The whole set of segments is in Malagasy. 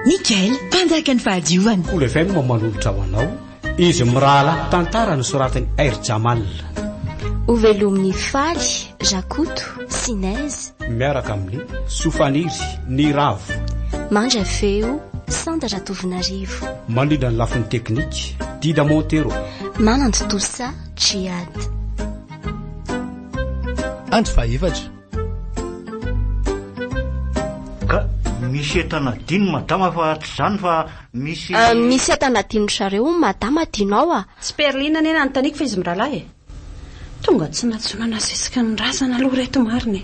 Mikael mpanjaka ny fahadiovana. Kola FM manolotra ho anao izy mirahala tantara ny soratany Air Jamal. Ovelomin'ny faly Jakoto Sinaizy miaraka amin'ny Sofaniry ny Ravo Mandra feo Sandra Tovinarivo manindra ny lafiny teknika Dida Montero Mananto Tosa Jihad Andro faefatra ka misy etana dino madama fa tsy zany fa misy misy etana dino sareo madama dinao a Sperlina nena anontaniako fa izy miralahy tonga tsy natsonana sesika ny razana aloha reto mariny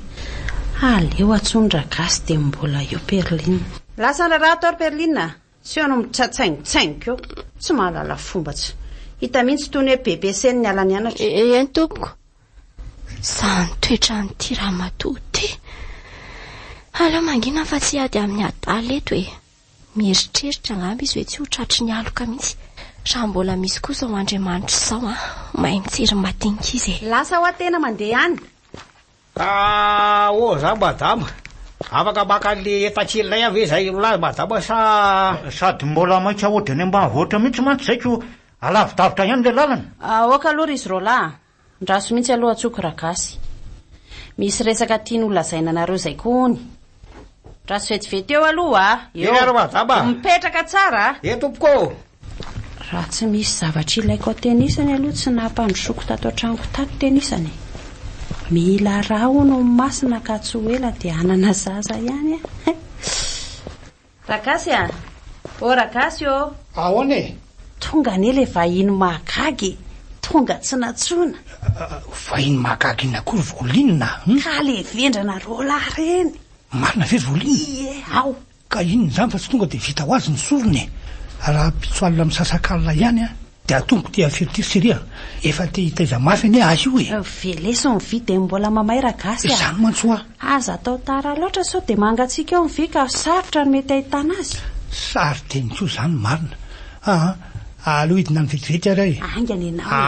aleo atsondra gasy dia mbola eo Perlina lasa raha tao Perlina sy eo no mitsatsaingotsaingo tsy mahalala fomba tsy hita mihitsy tony hoe BBC ny ala ny anatra en tompoko sany toetra ny tiramato ty aleo mangina fa tsy ady amin'ny adala eto e mieritreritra angamba izy hoe tsy ho tratry ny aloka mihitsy raha mbola misy kosa ho Andriamanitra izao a mahay mitsiry madinika izy lasa ho tena mandeha any za madama afaka maka le efa-tsilay ave zay lahy madama sady mbola maitsa hody any ambanivohitra mihitsy mantsy zaiko alavidavitra ihany le lalana aoka aloha izy rola ndraso mihitsy aloha atsoko ragasy misy resaka tiany olazaina nareo zay kony raso vetivety eo aloha eo madama mipetraka tsara tompoko raha tsy misy zavatra ilaiko atenisany aloha tsy nampandrosoko tato an-trango tato tenisany mila raha no masina ka tsy ho ela dia anana zaza ihany ragasy ragasy ahoane tonga ne le vahiny mahagagy tonga tsy natsona vahiny mahagagy nakory volinina ka le vendrana rola reny marina ve volina ao ka inony zany fa tsy tonga dia vita ho azy ny sorony raha pitsoalina amin'ny sasakalina ihany dia atombo tia firitiryseria efa te hitaiza mafy ane azy io veleso ny vy dia mbola mamay ragasy zany mantsoa aza atao tara loatra sao dia mangatsika eo ny vy ka sarotra ny mety ahitana azy sary teniko zany marina aleo hidina ny vetivety ary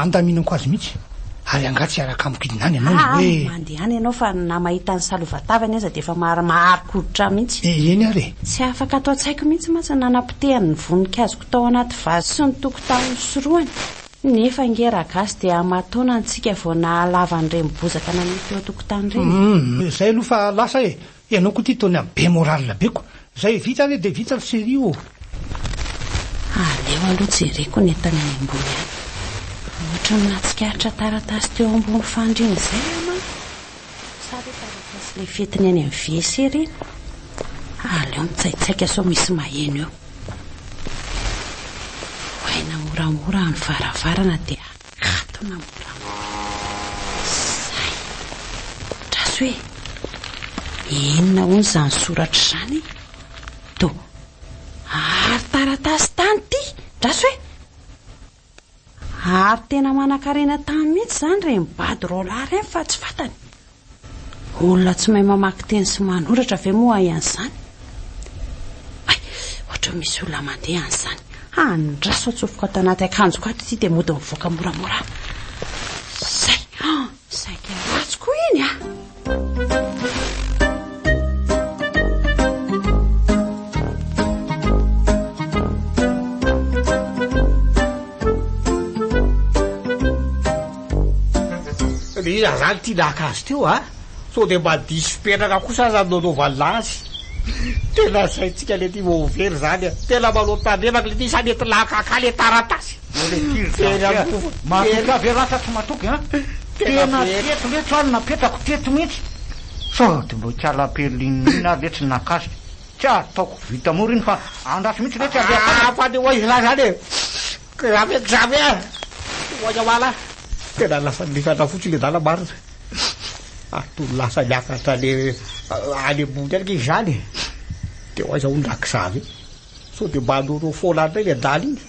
andaminako azy mihitsy ary angatsy araka amokidinany ianao hoe mandehany ianao fa na mahita ny salovatavany aza dia efa maharokoditra mihitsy eny ary tsy afaka atao tsaiko mihitsy mantsy nanapitehany ny vonikazoko tao anaty vazy sy ny tokotany soroany nefa ngera gasy dia amatona antsika vao nahalava an'ireny bozaka namety eo tokotany reny zay aloha fa lasa ianao koa ty taony amin'ny be moralina beko zay vita ary dia vita serio aleo aloha jereko ny entana ny ambony any ohatra minatsikaritra taratasy teo ambony fandriny zay ama sary taratasy le fetiny any amin'ny VC reny aleo mitsaitsaika sao misy maheno eo hoaina moramora ny varavarana dia akatona moramora zay traso hoe inona hono zany soratra zany to ary taratasy tany ty traso hoe ary tena manan-karena tany mihitsy zany re mibady rola reny fa tsy fatany olona tsy mahay mamaky teny sy manoratra ve moa ian'izany ohatra misy olona mandeha an'izany andraso atsofoka ato anaty akanjoko ato ity dia mody mivoaka moramora zay saika ratsoko iny iza zany tia naka azy teo sao dia mba diso petraka kosa zany nanaovana azy tena saitsika le ty voavery zany tena malotandrevaka le ty sanety lakaka le taratasy mahaverasa tsy matoky tena teto le tsalo napetrako teto mihitsy sao dia mbo tsiala Perlina iny ary le tsy nakazy tsy ataoko vita mora iny fa andraso mihitsy le tsy fa de oizy la zany zavy oaawala tena lasa nifatra fotsy le dala marina atolo lasa niakatra le any ambony anyka izy zany dia oaiza hondraky zavy sao dia mba anoro foana andray le dala iny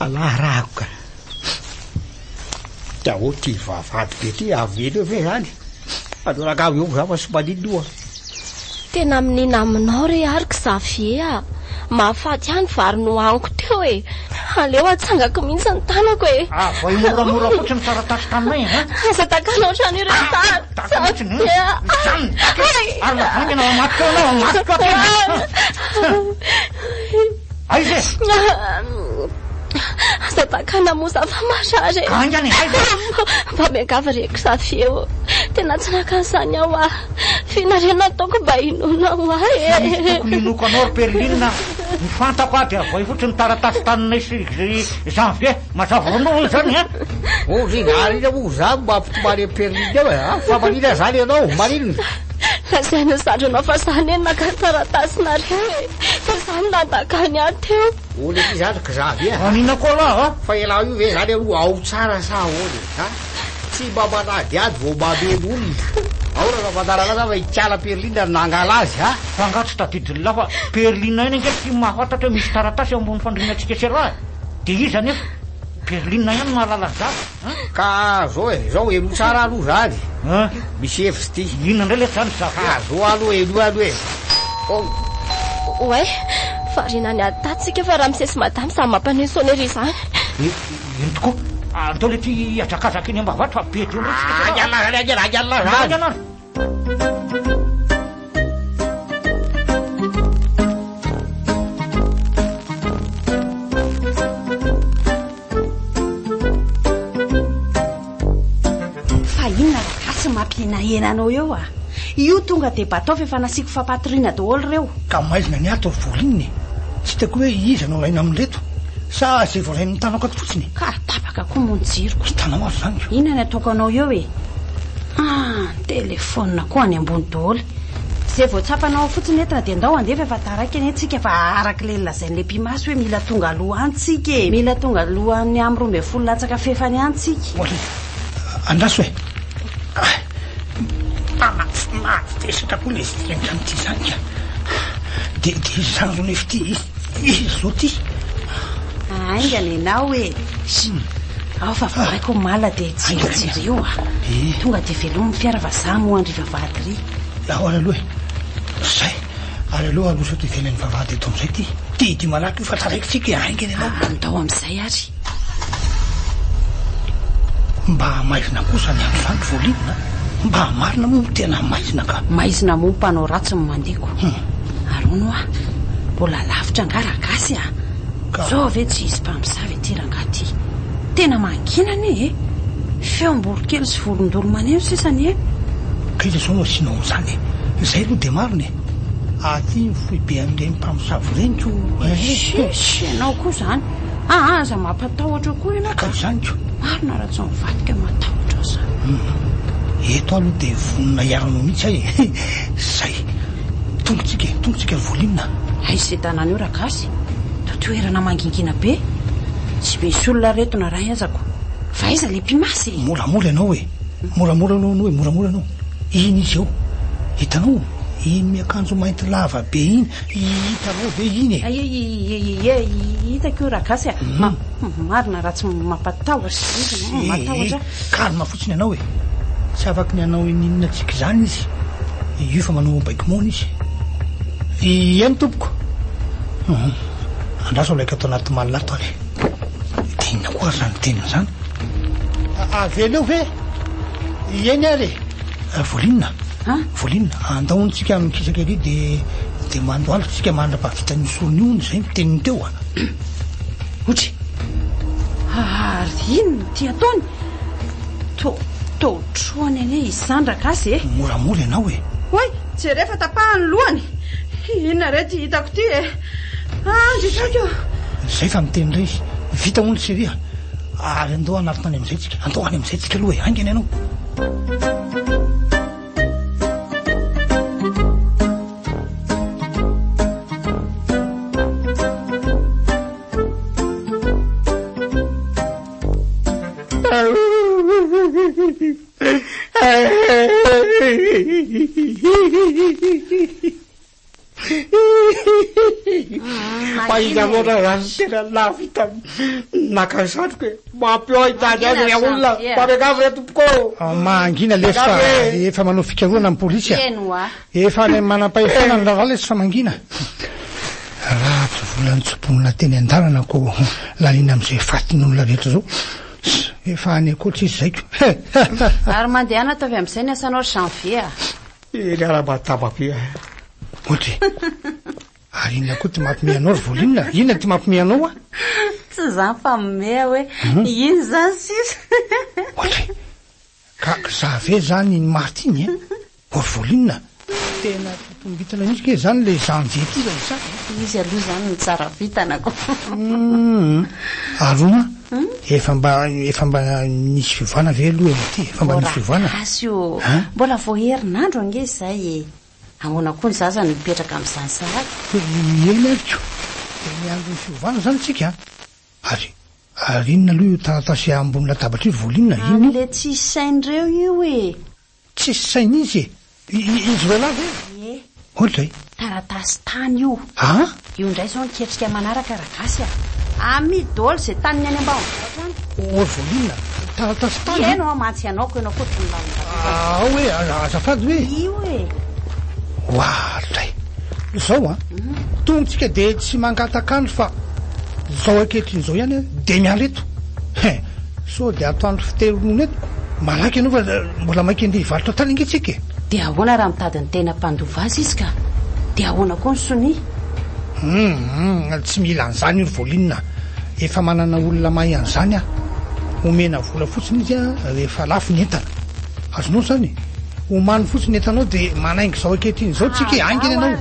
alahy rahako ka dia ho ty vavady be ty aveny eo ve zany anoraka avy eo za fa sy maninoa tena amin'ina aminao re arika zavie mahafaty ihany vary no aniko teo aleo atsangako mihitsy ny tanako vai moramora fotsiny taratasy taminay aza takana ohatrany aiza aza takana moza fa marary angany aiza mba miagavareko za feo tena tsy nakazany aho a finarena ataoko mba inonao tokony inoko anao Perline mifantako a dia voay fotsiny taratasy tanina isy janvier mazava-nao zany a rinarina mo za mba mpitomany Perline eo fa manina zany ianao maninona lazaina zandranao fa zany eny naka taratasinareo fa zany nadakany aho teo ole ty zany ka zavy anina koa laha fa ela io ve zany aloha ao tsara sa ahoany tsy mba manady ady vo mameno olona ao raha nafantarana fa ikiala Perline nangala azy fa angatsy tadidiny la fa Perline iny nge tsy mahafantatra hoe misy taratasy ambony fandrinatsika sera dia izy anefa Perline ihany mahalala zava ka zao eno tsara aloha zany misy hevitsy ty inona indray le zany zava zo aloha enoany hoe oe farina ny atatsika fa raha misesy madamy samy mampaneny sonery zany ino tokoa andao le ty azakazaka iny ambavatra fa be dro anyalna mampihenahenanao eo a io tonga dia batao fa efa nasiako fampatoriana daholo reo ka maizina ny ato ry volininy tsy tako hoe izy anao laina amin'reto sa zay voalainy mitanako ato fotsiny ka tapaka koa monjiroko hitanao azo zany inona ny ataoko anao eo e telefona koa any ambony daholo zay voatsapanao fotsiny entina dia andao andefa efa taraiky any antsika fa araka le lazain'le mpimaso hoe mila tonga aloha antsika e mila tonga alohany amin'ny 12 latsaka fefany antsika andraso e mafitesatra koa le izytrenitra amity zany ka dia izy zany ro nefa ty izy zao ty aingana enao e ao fa voraiko mala dia tsireo tonga dia velomy fiara vazaha mo andriva vady ry ao ary aloha e zay ary aloha alosa ty velany vavady eto am'izay ty ty malaky io fa taraikitsika aingana enao andao am'izay ary mba maizina kosa ny andro zany voalinina mba marina mo tena maizina ka maizina mo mpanao ratsy ny mandeko arono a mbola lavitra ngaragasy zao ve tsy izy mpamizavy ety rangaty tena manginana e feom-borokely sy volondolo maneno sisany e ka iza zao no sinao am'izany zay aloha dia marina aty foy be amin'ireny mpamosavy reniko anao koa zany aza mampatahotra koa ianao ka zany ko marina raha tsy mivadika matahotra zany eto aloha dia vonina iaranao mihitsy ahy zay tongotsika volinina aizay tanana io ragasy totoerana mangingina be tsy misy olona retona raha azako fa aiza le mpimasy moramora ianao e moramora anao hoe moramora anao iny izy eo hitanao iny miakanjo mainty lava be iny hitanao ve iny hitako io ragasy marina raha tsy mampatahotra matahotra kalma fotsiny ianao e tsy afaky ny anao ininona tsika zany izy io fa manao baikimona izy eny tompoko andraso laika atao anaty malinato ary dia inona koa ary zany tenina zany aveleo ve eny ary volinina andaontsika mikisaka ary dia mandoalika tsika mandrapahavitany sorony zay miteniny teo otry ary ino ty ataony totroany ane izy zany ragasy e moramora ianao e oy tsy rehefa tapahany lohany inona re ty hitako ty e andrisakeo zay fa miteny ray izy vita mono seria ary andao anarotany am'izay tsika andao any am'izay tsika aloha e aingany ianao Pahinamona zany tena lavita nakasatroko e mampio itany azy ry olona mpamekavy re tompoko mangina le fa efa manao fikaroana amin'ny polisy efa ny manam-pahefana ny rahala sy fa mangina raha tsy volany tsoponina teny an-dalana ko lalina am'izay fatin'olona rehetra zao efa any akoatra izy zaiko ary mandehana ataovy am'izay ny asanao janvier eny ara-bataba be ohatry ary inona koa ty mampimeanao ry Volinina? Inona ty mampimeanao a? Tsy zany fa mimea hoe iny zany sisa. Ohatry ka za ve zany ny Martiny e? Ry Volinina tena tombitana mihitsy ke zany le zanjety zany sa? Izy aloha zany ny tsara vitanako. Aroma efa mba nisy fivana ve aloha eny ty? Efa mba nisy fivana? Asy io mbola vao herinandro ange izay e. Ahoana koa ny zazany mipetraka amin'izany sahady. Eny ariko ny andro ny fivana zany tsika ary inona aloha io taratasy ambony latabatra io Volinina iny? Le tsisy sain'ireo io e. Tsisy saina izy izy roa lahy ve? Ohatray Taratasy tany io. Io indray zao niketrika manaraka ragasy amidy daholo izay tany ny any ambanivohitra any. Volinina taratasy tany? Ianao mantsy ianao ianao koa tony hoe azafady hoe io e. Ohatray zao tongotsika de tsy mangatakandro fa zao akehitriny zao ihany de miala eto so de atoandro fiteronono eto malaky ianao fa mbola mainky andeha hivarotra tany ingetsika e. De ahoana raha mitady ny tena mpandova azy izy ka de ahoana koa ny soni? Tsy mila an'izany io Volinina efa manana olona mahay an'izany omena vola fotsiny izy rehefa lafo ny entana azonao zany omany fotsiny entanao de manaingy zao akehitriny zao tsika ainginy ianao.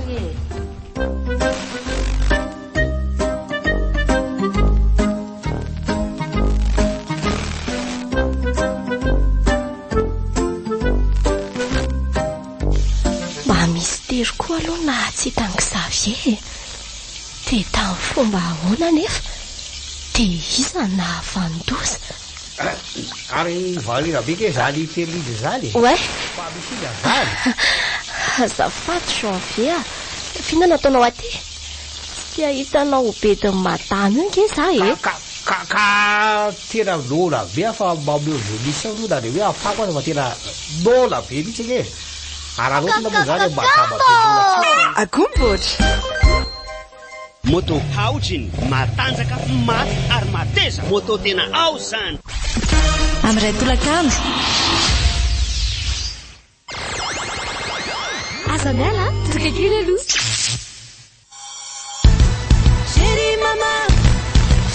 Koa aloha na tsy hitan'ny Xavier de tamin'ny fomba ahoana nefa de iza na vandoza ary valina be ke zany Perline zany ouais fa misy zany azafady Janvier fihinana ataonao aty tsy hitanao bediny madame io nge za e ka tena nola be fa mameo velisao aloha na de hoe afako aza fa tena nola be mihitsy nge akomboatra moto haotriny matanjaka maty ary mateza moto tena ao zany amin'ray tolakandro aza miala toka kely aloha chéri mama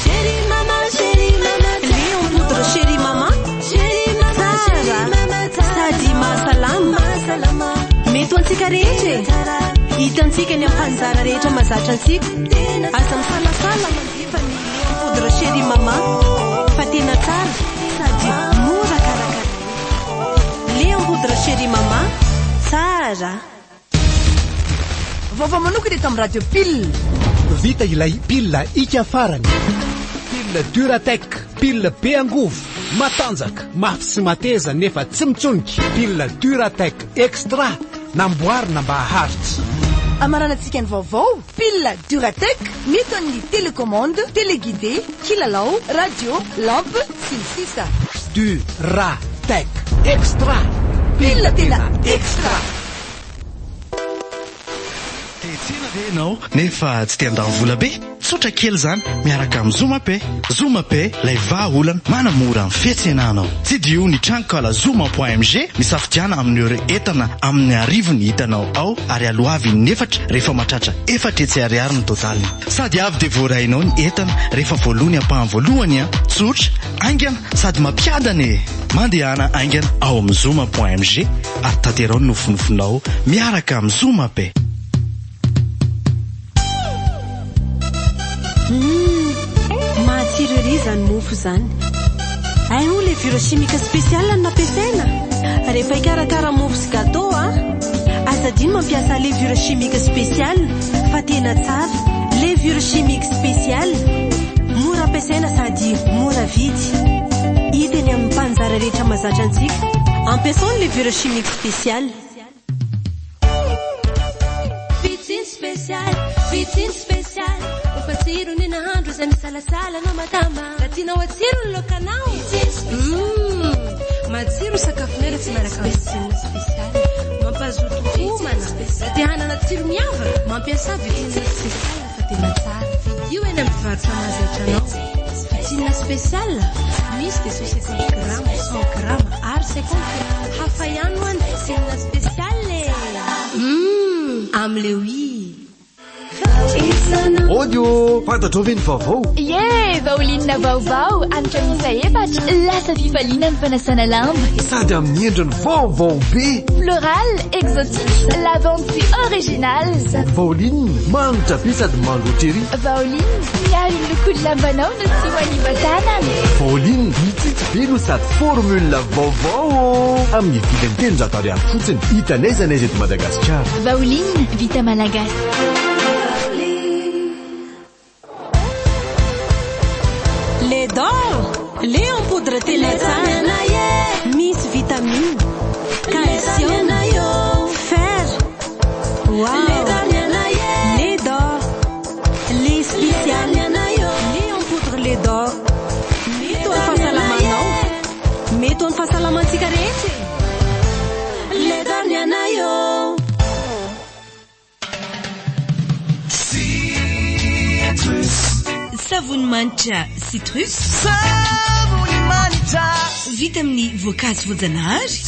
chéri mama chéri mama Léon poudre chéri mama chéri mama sady mahasalama mety antsika rehetra hitantsika ny ampanjara rehetra mazatra antsika aza misalasala mandifa ny Léon poudre chéri mama fa tena tsara sady mora karakara Léon poudre chéri mama tsara vaovao manokana eto amin'ny radio pile vita ilay pile ika farany pile Duratec pile be angovo matanjaka mafy sy mateza nefa tsy mitsonika pile Duratec extra namboarina mba haharitsy amaranantsika ny vaovao pile Duratec mety amin'ny télécommande téléguidé kilalao radio lampe sy ny sisa Duratec extra pile tena extra Tetsena ve ianao nefa tsy te handany vola be tsotra kely zany miaraka amin'ny Zomape. Zomape lay vahaolana manamora ny fiantsenanao. Tsy dio ny trankala zoma.mg misafidiana amin'ny ore entana amin'ny arivony hitanao ao ary aloavy ny efatra rehefa matratra efatra etsy ariary ny totaliny. Sady avy de voarainao ny entana rehefa voalohany ampahan'ny voalohany tsotra aingana sady mampiadana e. Mandehana aingana ao amin'ny zoma.mg ary tanterao ny nofinofinao miaraka amin'ny Zomape. matsiro ery zany mofo zany ay ho le viro chimique spécial nampiasaina rehefa hikarakara mofo sy gâteau azadiny mampiasa le viro chimique spécial fa tena tsara le viro chimique spécial mora ampiasaina sady mora vidy hitany amin'ny mpanjara rehetra mazatra antsika ampiasao le viro chimique spécial Vitin spécial ufatsiro ni nahandro za misalasala na matama latina watsiro lokanao matsiro sakafunera tsimaraka vitin spécial mampazoto homana latihana na tsiro miava mampiasa vitin spécial fa tena tsara io eny amin'ny mpivarotra mahazatranao vitin spécial misy de 60 grammes 100 grammes ary 50 hafa ihany ho any vitin spécial amle oui Audio fantatrao ve ny vaovao? Ie, vaolinina vaovao anitra misa efatra lasa fifaliana ny fanasana lamba sady amin'ny endriny vaovao be. Floral, exotique, lavande sy original. Vaoline manitra be sady mangotreri. Vaoline miaro ny lokony lambanao no tsy hoaniva tanana. Vaoline mitsitsy be no sady formule vaovao amin'ny vidiny 300 ariary fotsiny. Hitanaiza n'aiza eto Madagasikara. Vaoline vita malagasy. Les dents, les en poudre téléphone, Miss vitamine, calcium, fer, wow. Les dents, les spéciales, les en poudre les dents. Mets-toi face à la main, mets-toi face à la main cigarette. Les dents, savony manitra citrus, savony manitra vita amin'ny voankazo voajanahary.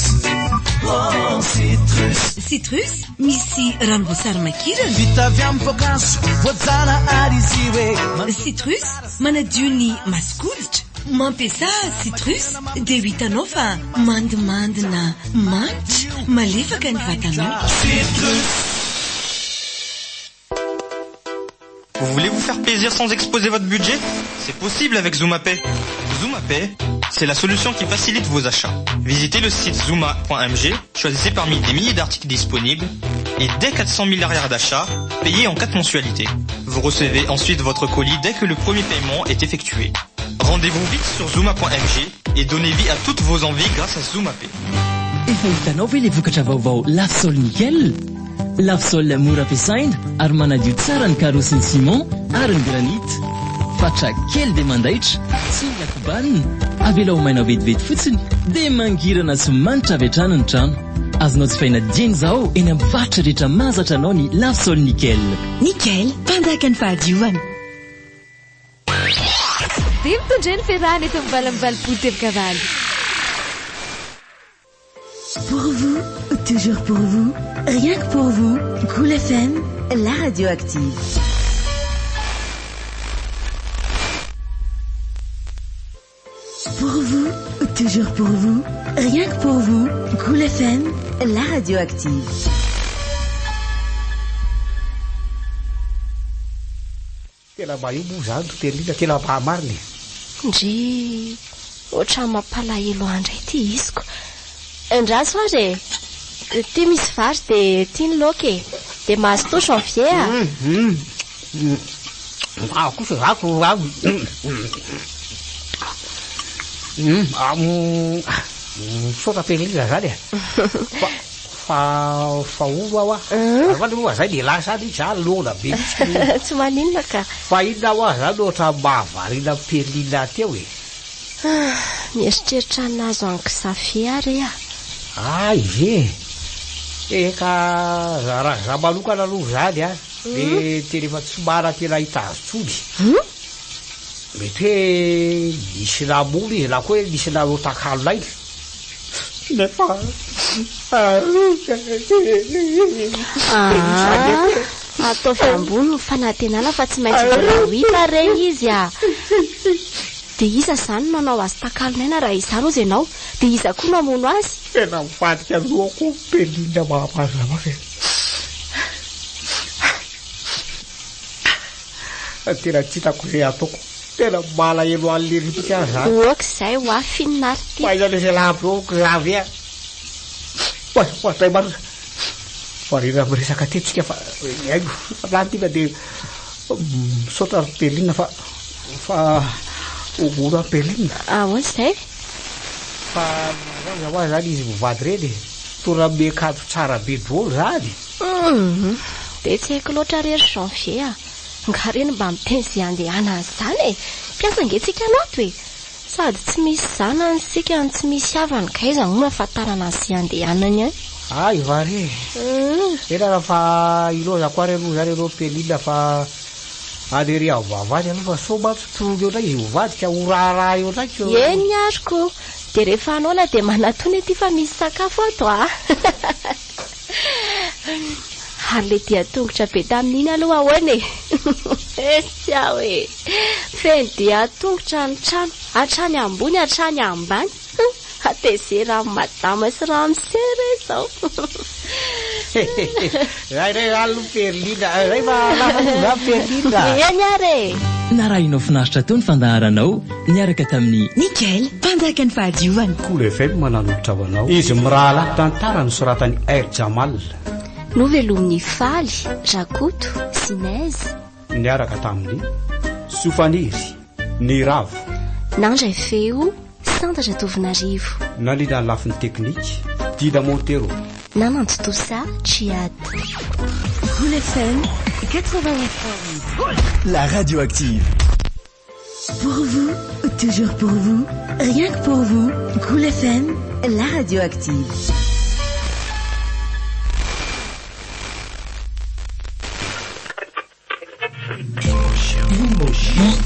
Citrus misy ranom-boasary makirana, vita avy amin'ny voankazo voajanahary izy hoe. Citrus manadio ny maskoditra. Mampiasa citrus dia hitanao fa mandimandina manitra malefaka ny vatanao. Citrus. Vous voulez vous faire plaisir sans exposer votre budget? C'est possible avec ZoomaPay. ZoomaPay, c'est la solution qui facilite vos achats. Visitez le site zooma.mg, choisissez parmi des milliers d'articles disponibles et dès 400 milliards d'achats, payez en 4 mensualités. Vous recevez ensuite votre colis dès que le premier paiement est effectué. Rendez-vous vite sur zooma.mg et donnez vie à toutes vos envies grâce à ZoomaPay. Efa hitanao ve le vokatra vaovao Lafsol Nickel? Lafsol mora ampiasaina ary manadio tsara ny carreau sy ny ciment ary ny granit. Fatra kely dia mandaitra, tsy miakobanina, avela ho maina vetivety fotsiny dia mangirana sy manitra avy hatrany ny trano. Azonao jifaina dieny zao eny amin'ny varotra rehetra mahazatra anao ny Lafsol Nickel. Nickel, mpanjaka ny fahadiovana. Dia mitondra ny ferrany eto mivalamivali-polo tevokavalo. Pour vous, toujours pour vous, rien que pour vous, Cool FM, la radio active. Pour vous, toujours pour vous, rien que pour vous, Cool FM, la radio active. Tena mahio zany totelina tena mahamariny. Ndry otra mampalahelo andray ty iziko. Andraso ary ty misy vary dia ty ny loka dia mahazo to janvier. Kosa zako avy sota pelina zany fa olo aho avany moa zay dia lasa any zany lona be tsy maninona ka fa inona aho zany ohatra mahavarina pelina teo e. Mieritreritra anazo ankisafi ary ze eka raha manokana aloha zany de tena efa tsy mana tena hita azo tsony mety hoe misy namono izy na koa hoe misy narotakalonay nefa ataovy ambony ny fanantenana fa tsy maintsy voahita reny izy dia iza zany manao azy takalonay raha izany ozy ianao dia iza koa mamono azy tena mivadika lohako pelina mahamazamaka tena tsy hitako izay ataoko tena malahelo an'le ritika zany okizay ho afininary ty maizany izay lahabyoko zavy tay maro varena miresaka tetsika fa aigo lantina dia misaotra pelina fa ogora pelina ahoan'izay fa zaho zany izy mivady reny tora mekado tsara be dolo zany dia tsy haiko loatra rery janvier nga reny mba miteny zay andehana zany mpiasa ngetsika anato sady tsy misy zanany sika tsy misy havany kaiza no mahafantarana azy andehanany ay vare ena raha ilozako ary aloha zany aloha pelina fa adery ao vavany aloha fa so matsotrongo eo ndraiky izy hovadika ho raharaha eo ndraiky eny ariko dia rehefa anaona dia manatony aty fa misy sakafo ato ary le dia tongotra be tamin'iny aloha ahoana sy aho hoe feny dia tongotra ny trano hatrany ambony hatrany ambany atezera madama sy ramsere zao ray alo Perlina ray malafa Perlina eny are narahinao finaritra tao ny fandaharanao niaraka tamin'ny Nickel mpanjaka ny fahadiovana Cool FM mananolotra ho anao izy mirahala tantara nosoratany Air Jamal novelomin'ny faly rakoto sinaizy niaraka tamin'ny Sofaniry ny ravo nandray feo santatra Tovinarivo nalina ny lafiny teknika Dida Montero Nananto tout ça, Chiad. Cool FM 91.8. La radioactive. Pour vous, toujours pour vous, rien que pour vous. Cool FM, la radioactive.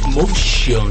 Emotion.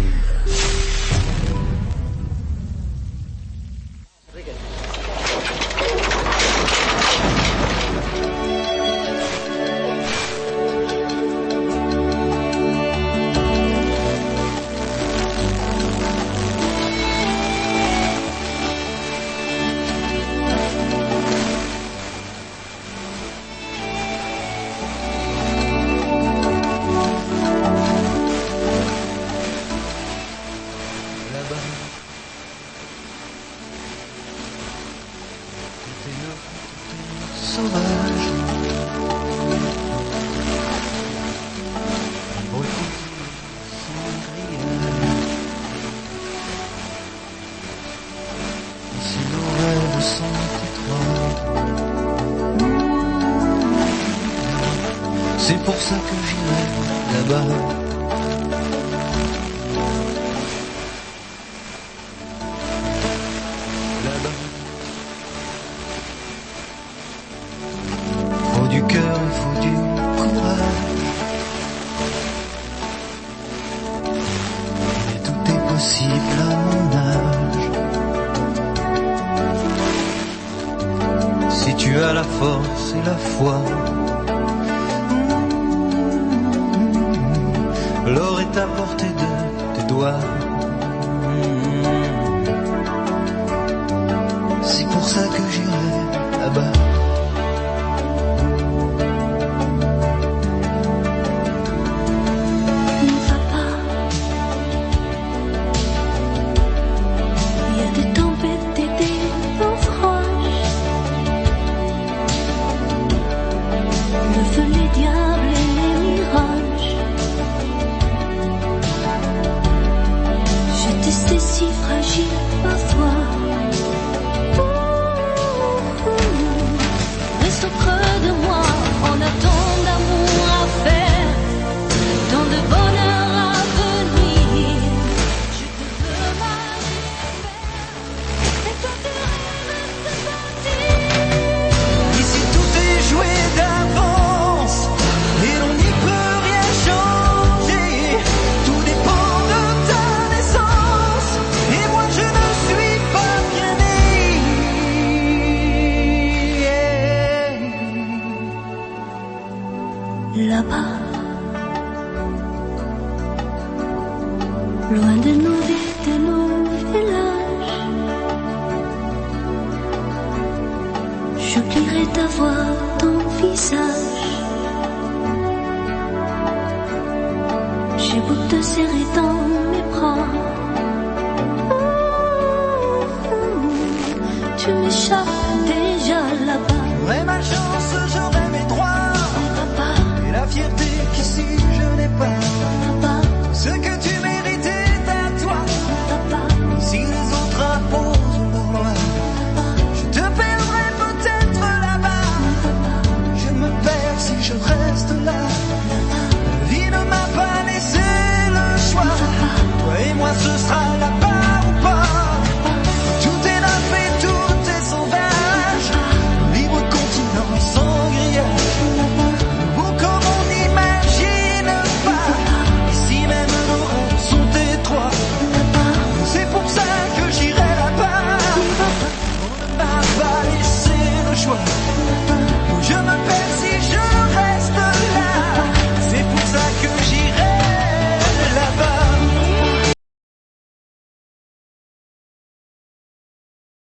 C'est pour ça que j'irai là-bas. Là-bas. Faut du cœur, il faut du courage. Et tout est possible à mon âge. Si tu as la force et la foi, l'or est à portée de tes doigts. C'est pour ça que j'irai là-bas. Ne va pas. Il y a des tempêtes et des naufrages. Le feu, les diables et les mirages. C'est si fragile parfois. Reste au creux de moi, on a tant d'amour à faire, tant de bonheur à venir. Je te veux ma et toi tu restes partir. Ici tout est joué d'avance et l'on n'y peut rien changer. Tout dépend de ta naissance. Et moi je ne suis pas bien né. Là-bas, loin de nos villes, de nos villages, j'oublierai ta voix, ton visage. J'ai beau te serrer dans mes bras, tu m'échappes.